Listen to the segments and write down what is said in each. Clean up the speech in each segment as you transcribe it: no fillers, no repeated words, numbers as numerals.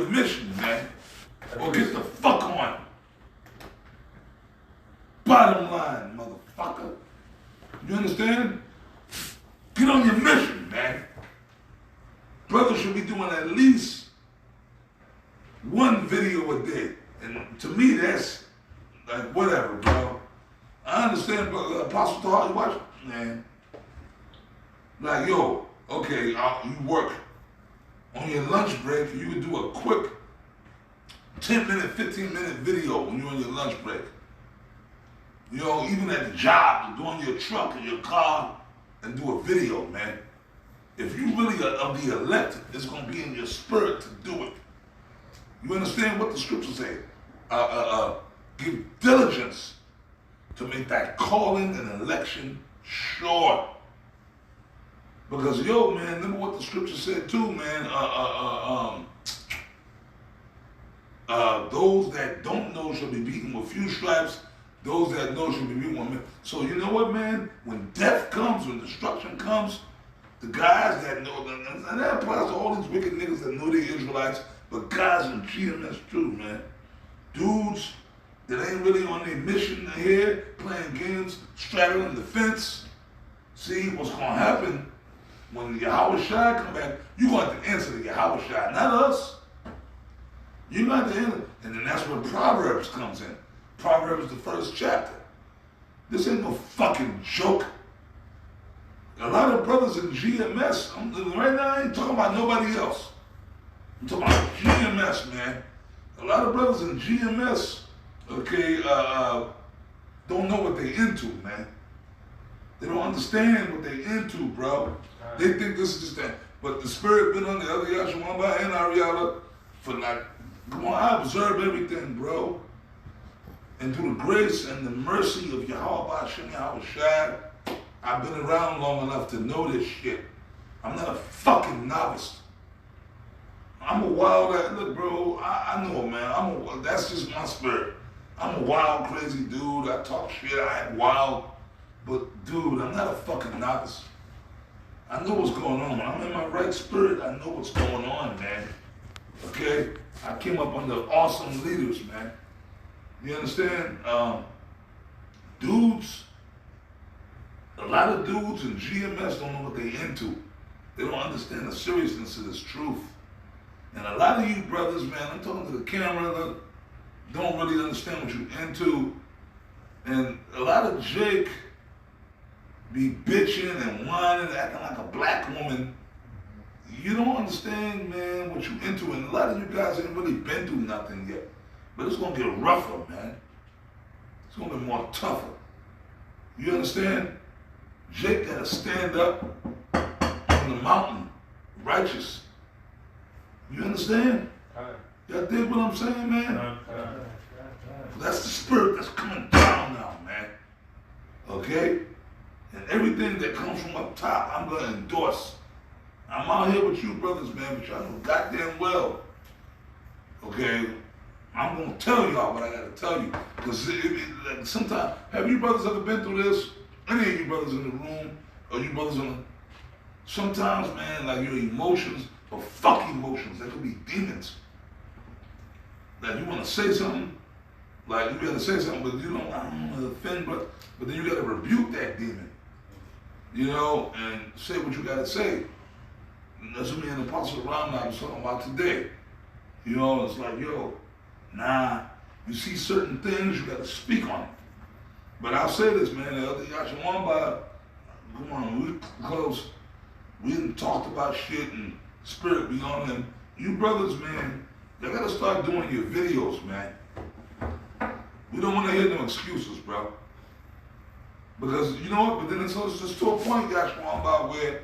the mission, man. Or get the fuck on. Bottom line, motherfucker. You understand? Get on your mission, man. Brothers should be doing at least one video a day. And to me, that's like whatever, bro. I understand, but Apostle Tahar, you watch, man. Like, yo, okay, you work. On your lunch break, you can do a quick 10-minute, 15-minute video when you're on your lunch break. You know, even at the job, doing your truck or your car, and do a video, man. If you really are of the elect, it's going to be in your spirit to do it. You understand what the scriptures say? Give diligence to make that calling and election sure. Because, yo, man, remember what the scripture said too, man. Those that don't know shall be beaten with few stripes. Those that know shall be beaten with many. So you know what, man? When death comes, when destruction comes, the guys that know, and that applies to all these wicked niggas that know they're Israelites, but guys in GMS too, man. Dudes that ain't really on their mission here, playing games, straddling the fence. See, what's going to happen when Yahweh Shai come back, you're going to have to answer to Yahweh Shai, not us. You're going to have to answer. And then that's where Proverbs comes in. Proverbs, the first chapter. This ain't no fucking joke. A lot of brothers in GMS, right now I ain't talking about nobody else. I'm talking about GMS, man. A lot of brothers in GMS, okay, don't know what they into, man. They don't understand what they into, bro. They think this is just that. But the spirit been on the other Yashawamba and Ariella for like, come on, I observe everything, bro. And through the grace and the mercy of Yahweh Hashem Yahweh Shai, I've been around long enough to know this shit. I'm not a fucking novice. I'm a wild, look, bro, I know, man. That's just my spirit. I'm a wild, crazy dude. I talk shit, I act wild. But, dude, I'm not a fucking novice. I know what's going on. When I'm in my right spirit, I know what's going on, man. Okay? I came up under awesome leaders, man. You understand? Dudes, a lot of dudes in GMS don't know what they into. They don't understand the seriousness of this truth. And a lot of you brothers, man, I'm talking to the camera, that don't really understand what you're into. And a lot of Jake be bitching and whining, acting like a black woman. You don't understand, man, what you into. And a lot of you guys ain't really been through nothing yet. But it's going to get rougher, man. It's going to be more tougher. You understand? Jake got to stand up on the mountain, righteous. You understand? Y'all dig what I'm saying, man? That's the spirit that's coming down now, man. Okay? And everything that comes from up top, I'm going to endorse. I'm out here with you brothers, man, but y'all know goddamn well. Okay? I'm going to tell y'all what I got to tell you. Because like, sometimes, have you brothers ever been through this? Any of you brothers in the room, or you brothers on the... Sometimes, man, like your emotions, or fuck emotions, they could be demons. Like you want to say something, like you got to say something, but you don't, I don't want to offend, but then you got to rebuke that demon. You know, and say what you got to say. And that's what me and the Apostle Ramna was talking about today. You know, it's like, yo, nah, you see certain things, you got to speak on it. But I'll say this, man, the other Yashawamba, come on, because we didn't talk about shit and spirit beyond them. You brothers, man, y'all got to start doing your videos, man. We don't want to hear no excuses, bro. Because, you know what, but then it's just to a point, Yashawamba, where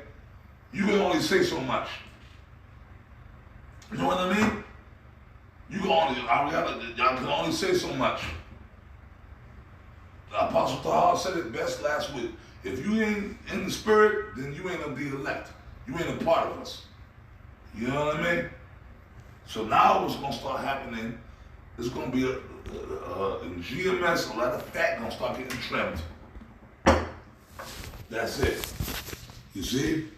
you can only say so much. You know what I mean? Y'all can only say so much. The Apostle Tahar said it best last week. If you ain't in the spirit, then you ain't of the elect. You ain't a part of us. You know what I mean? So now what's going to start happening, there's going to be in GMS, a lot of fat going to start getting trimmed. That's it. You see?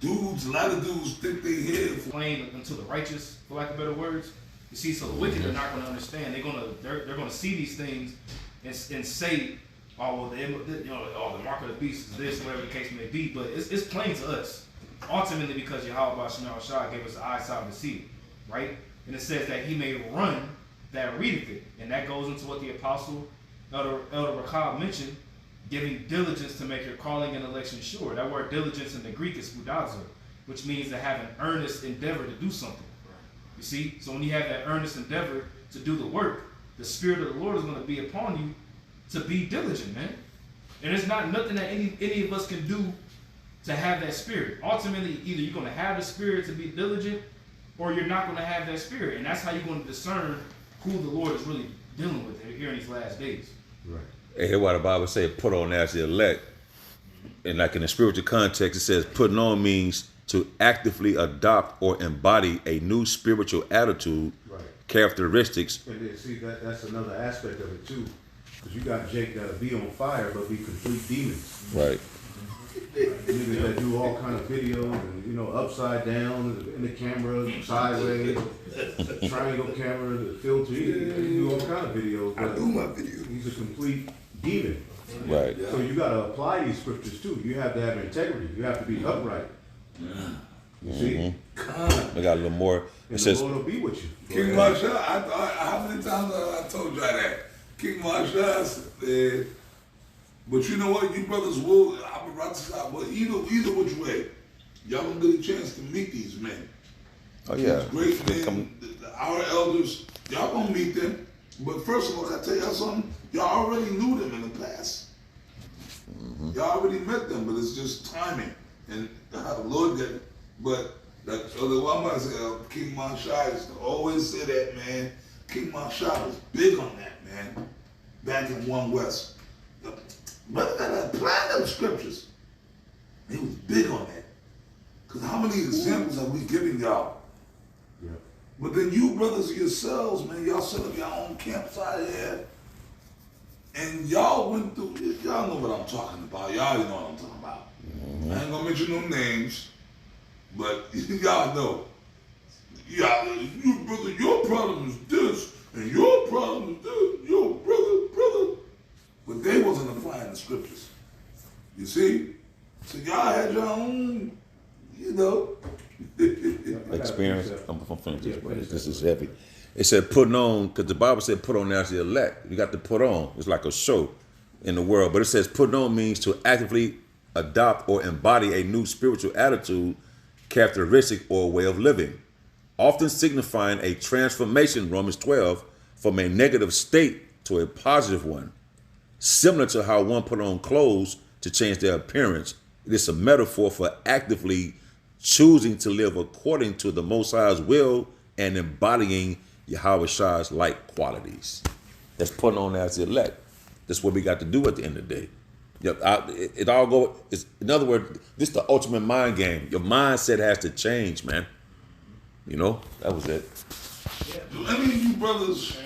dudes, a lot of dudes think they hear. Plain unto the righteous, for lack of better words. You see, so the wicked are not going to understand. They're going to see these things and say, oh, well, the mark of the beast is this, whatever the case may be. But it's plain to us. Ultimately, because Yahweh Shemel Shah gave us the eyesight to see, right? And it says that he may run that readeth it. And that goes into what the apostle Elder Rakab mentioned, giving diligence to make your calling and election sure. That word diligence in the Greek is spoudazo, which means to have an earnest endeavor to do something. You see? So when you have that earnest endeavor to do the work, the Spirit of the Lord is going to be upon you to be diligent, man. And it's not nothing that any of us can do to have that spirit. Ultimately, either you're going to have the spirit to be diligent or you're not going to have that spirit. And that's how you're going to discern who the Lord is really dealing with here in these last days. Right. And hear what the Bible say, put on as the elect. And like in the spiritual context, it says putting on means to actively adopt or embody a new spiritual attitude, Right. characteristics. And then, see, that's another aspect of it too. Because you got Jake that'll be on fire but be complete demons. Right. Niggas that do all kind of videos and, upside down, in the camera, sideways, triangle camera, the filter. He do all kind of videos. I do my video. He's a complete demon. Right. So you got to apply these scriptures too. You have to have integrity. You have to be upright. You see? We got a little more. And It says, the Lord will be with you. King Marsha, how many times I told y'all that? King Marsha said, but you know what? You brothers will, I'm about to stop, but either which way, y'all gonna get a chance to meet these men. oh yeah. These great Come- men, our elders, y'all gonna meet them. But first of all, can I tell y'all something? Y'all already knew them in the past. Y'all already met them, but it's just timing. And how the Lord did it. But that other one I say, King Manshai used to always say that, man. King Manshai was big on that, man. Back in One West. Brother got a plan of scriptures. He was big on that. Because how many examples have we given y'all? Yeah. But then you brothers yourselves, man, y'all set up your own campsite here. And y'all went through, y'all know what I'm talking about. Y'all already know what I'm talking about. I ain't gonna mention no names, but y'all know. You brother, your problem is this, and your problem is this, your brother. But they wasn't applying the scriptures. You see? So y'all had your own, experience. I'm gonna finish this, but this is heavy. It said putting on, because the Bible said put on as the elect. You got to put on. It's like a show in the world. But it says putting on means to actively adopt or embody a new spiritual attitude, characteristic, or way of living, often signifying a transformation, Romans 12, from a negative state to a positive one. Similar to how one put on clothes to change their appearance, it is a metaphor for actively choosing to live according to the Most High's will and embodying Yahweh Shah's like qualities. That's putting on as the elect. That's what we got to do at the end of the day. It all go. In other words, this is the ultimate mind game. Your mindset has to change, man. That was it. Any of you brothers